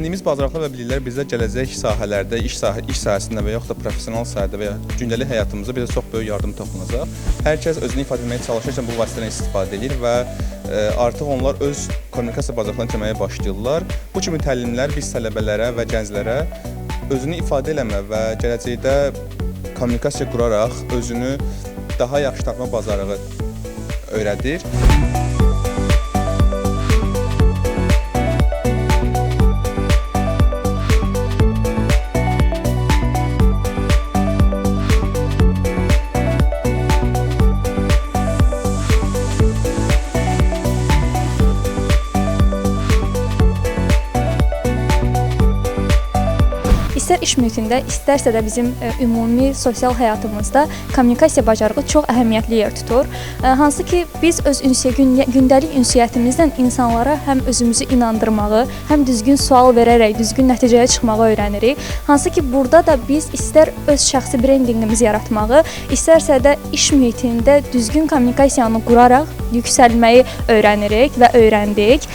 Öyrəndiyimiz bacarıqlar və biliklər bizə gələcək sahələrdə, iş sahəsində və yaxud da professional sahədə və ya gündəlik həyatımızda bizə çox böyük yardım toxunacaq. Hər kəs özünü ifadə etməyə çalışarkən bu vasitədən istifadə edir və artıq onlar öz kommunikasiya bacarıqlarını deməyə başlayırlar. Bu kimi təlimlər biz tələbələrə və gənclərə özünü ifadə eləmə və gələcəkdə kommunikasiya quraraq özünü daha yaxşı tanıtma bacarığı öyrədir. İstər iş mühitində, istərsə də bizim ümumi sosial həyatımızda kommunikasiya bacarığı çox əhəmiyyətli yer tutur. Hansı ki, biz öz gündəlik ünsiyyətimizlə insanlara həm özümüzü inandırmağı, həm düzgün sual verərək düzgün nəticəyə çıxmağı öyrənirik. Hansı ki, burada da biz istər öz şəxsi brendinqimizi yaratmağı, istərsə də iş mühitində düzgün kommunikasiyanı quraraq yüksəlməyi öyrənirik və öyrəndik.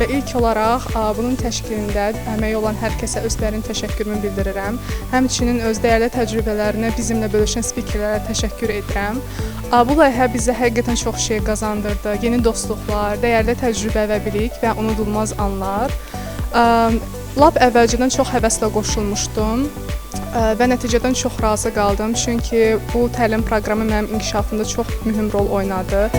İlk olaraq bunun təşkilində əməyi olan hər kəsə öz dərin təşəkkürümü bildirirəm. Həmçinin öz dəyərli təcrübələrini bizimlə bölüşən spikerlərə təşəkkür edirəm. Bu layihə bizə həqiqətən çox şey qazandırdı. Yeni dostluqlar, dəyərli təcrübə və bilik və unudulmaz anlar. Lap əvvəlcədən çox həvəslə qoşulmuşdum və nəticədən çox razı qaldım. Çünki bu təlim proqramı mənim inkişafımda çox mühüm rol oynadı.